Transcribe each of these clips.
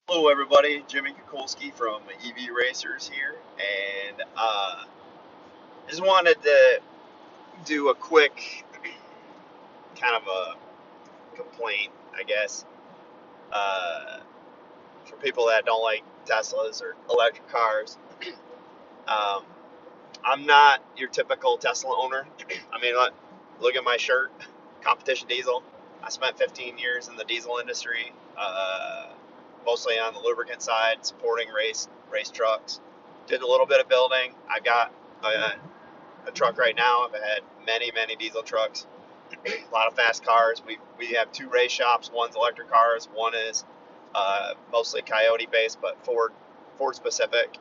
Hello, everybody. Jimmy Kukulski from EV Racers here, and just wanted to do a quick kind of a complaint, I guess, uh, for people that don't like Teslas or electric cars. Um, I'm not your typical Tesla owner. I mean, look at my shirt, competition diesel. I spent 15 years in the diesel industry, mostly on the lubricant side, supporting race trucks. Did a little bit of building. I got a truck right now. I've had many diesel trucks, a lot of fast cars. We have two race shops. One's electric cars. One is mostly Coyote based, but Ford specific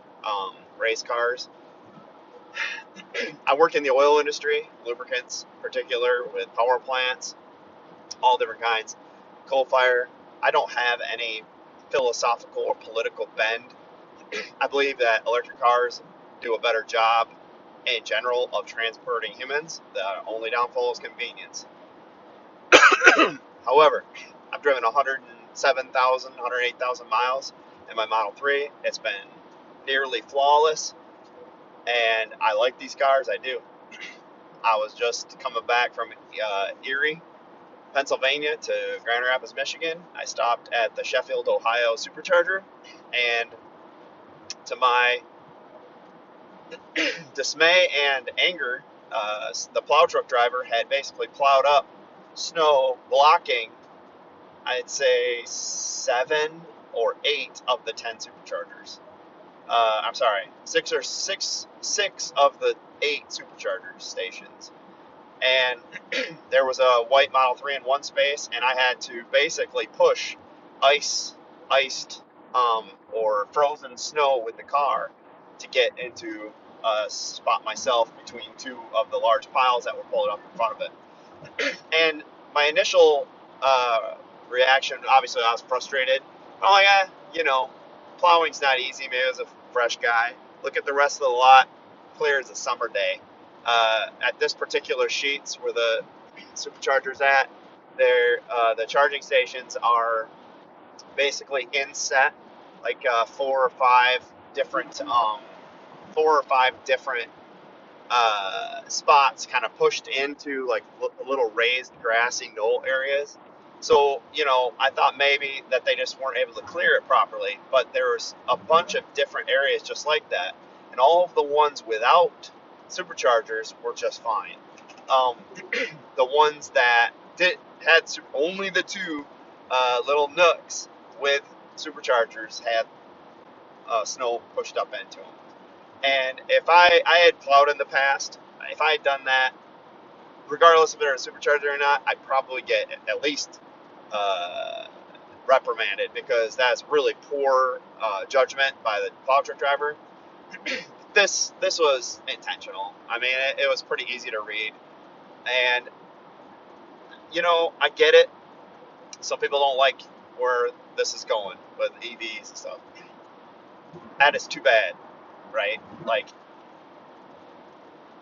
race cars. I work in the oil industry, lubricants, in particular with power plants, all different kinds, coal fire. I don't have any philosophical or political bend. I believe that electric cars do a better job in general of transporting humans. The only downfall is convenience. However, I've driven 107,000, 108,000 miles in my Model 3. It's been nearly flawless, and I like these cars. I do. I was just coming back from Erie, Pennsylvania to Grand Rapids, Michigan. I stopped at the Sheffield, Ohio Supercharger, and to my dismay and anger, the plow truck driver had basically plowed up snow, blocking, I'd say, 7 or 8 of the 10 Superchargers. I'm sorry, six of the 8 Superchargers stations. And there was a white Model 3 in one space, and I had to basically push iced, or frozen snow with the car to get into a spot myself between two of the large piles that were pulled up in front of it. And my initial reaction, obviously, I was frustrated. I'm like, plowing's not easy. Maybe I was a fresh guy. Look at the rest of the lot, clear as a summer day. At this particular sheets where the Superchargers at, the charging stations are basically inset, like four or five different spots, kind of pushed into like little raised grassy knoll areas. So, I thought maybe that they just weren't able to clear it properly, but there's a bunch of different areas just like that, and all of the ones without Superchargers were just fine. Um, the ones that had only the two little nooks with Superchargers had snow pushed up into them. And if I had plowed in the past, if I had done that, regardless if it's a Supercharger or not, I'd probably get at least uh, reprimanded, because that's really poor judgment by the plow truck driver. This was intentional. I mean, it was pretty easy to read, and I get it. Some people don't like where this is going with EVs and stuff. That is too bad, right? Like,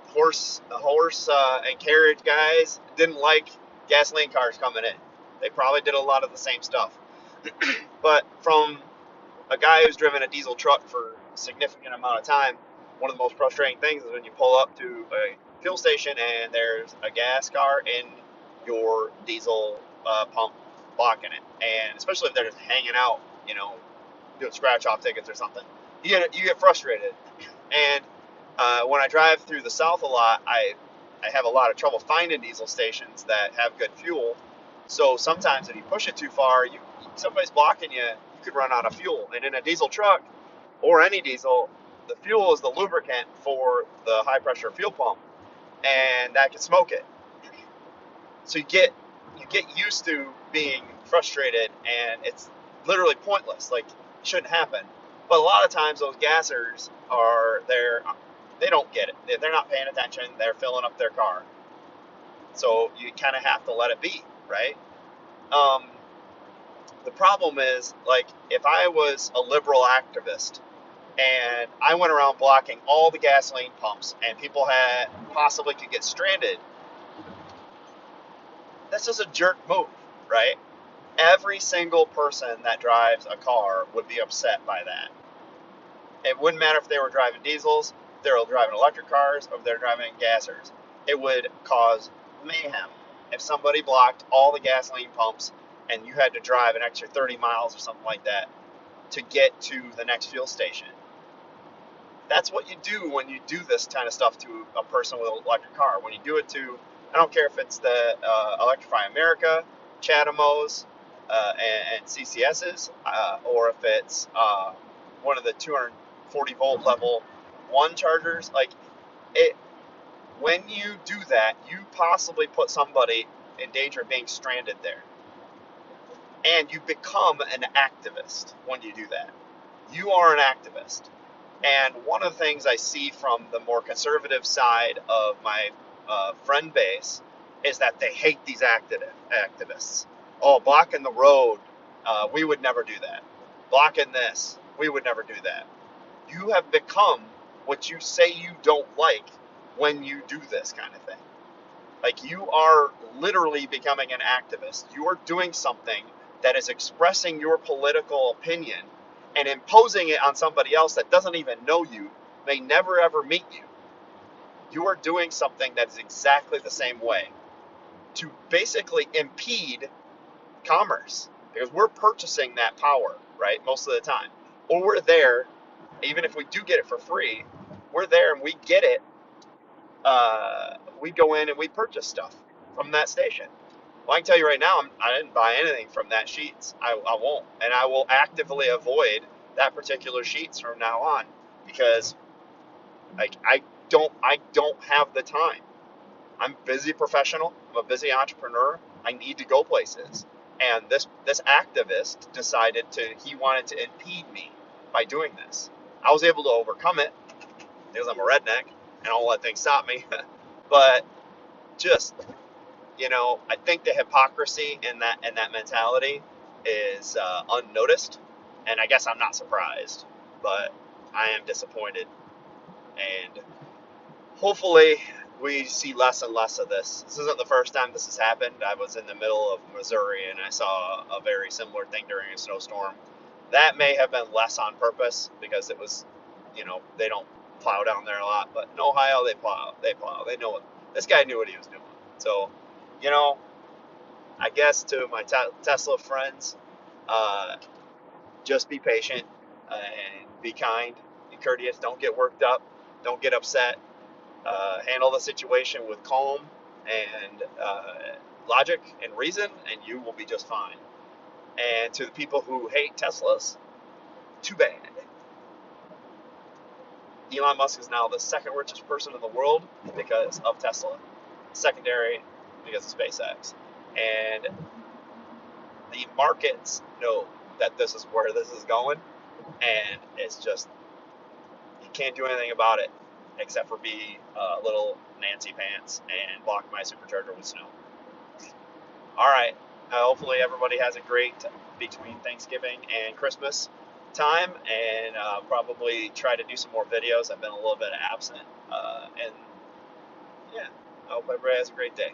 horse and carriage guys didn't like gasoline cars coming in. They probably did a lot of the same stuff. But from a guy who's driven a diesel truck for a significant amount of time, one of the most frustrating things is when you pull up to a fuel station and there's a gas car in your diesel pump blocking it, and especially if they're just hanging out, doing scratch off tickets or something, you get frustrated. And when I drive through the South a lot, I have a lot of trouble finding diesel stations that have good fuel. So sometimes if you push it too far, somebody's blocking you, you could run out of fuel. And in a diesel truck, or any diesel, the fuel is the lubricant for the high pressure fuel pump, and that can smoke it. So you get used to being frustrated, and it's literally pointless. Like, it shouldn't happen. But a lot of times those gassers they don't get it. They're not paying attention. They're filling up their car. So you kind of have to let it be, right? Um, the problem is, like, if I was a liberal activist and I went around blocking all the gasoline pumps and people had possibly could get stranded, that's just a jerk move, right? Every single person that drives a car would be upset by that. It wouldn't matter if they were driving diesels, if they were driving electric cars, or if they're driving gassers. It would cause mayhem if somebody blocked all the gasoline pumps and you had to drive an extra 30 miles or something like that to get to the next fuel station. That's what you do when you do this kind of stuff to a person with an electric car. When you do it to, I don't care if it's the Electrify America, Chatamos, and CCSs, or if it's one of the 240 volt level 1 chargers. Like it, when you do that, you possibly put somebody in danger of being stranded there, and you become an activist when you do that. You are an activist. And one of the things I see from the more conservative side of my friend base is that they hate these activists. Oh, blocking the road, we would never do that. Blocking this, we would never do that. You have become what you say you don't like when you do this kind of thing. Like, you are literally becoming an activist. You are doing something that is expressing your political opinion and imposing it on somebody else that doesn't even know you, may never ever meet you. You are doing something that is exactly the same way to basically impede commerce, because we're purchasing that power, right, most of the time. Or we're there, even if we do get it for free, we're there and we get it. We go in and we purchase stuff from that station. Well, I can tell you right now, I didn't buy anything from that Sheetz. I won't, and I will actively avoid that particular Sheetz from now on, because like I don't have the time. I'm a busy professional. I'm a busy entrepreneur. I need to go places, and this activist decided he wanted to impede me by doing this. I was able to overcome it because I'm a redneck and I don't let things stop me. But just, I think the hypocrisy in that mentality is unnoticed, and I guess I'm not surprised, but I am disappointed, and hopefully we see less and less of this. This isn't the first time this has happened. I was in the middle of Missouri and I saw a very similar thing during a snowstorm. That may have been less on purpose because it was, they don't plow down there a lot, but in Ohio they plow. They know what this guy knew what he was doing. So, you know, I guess to my Tesla friends, uh, just be patient and be kind, be courteous. Don't get worked up. Don't get upset. Handle the situation with calm and logic and reason, and you will be just fine. And to the people who hate Teslas, too bad. Elon Musk is now the second richest person in the world because of Tesla. Secondary because of SpaceX. And the markets know that this is where this is going, and it's just, you can't do anything about it except for be little Nancy Pants and block my supercharger with snow. All right. Hopefully everybody has a great between Thanksgiving and Christmas time, and probably try to do some more videos. I've been a little bit absent, and yeah, I hope everybody has a great day.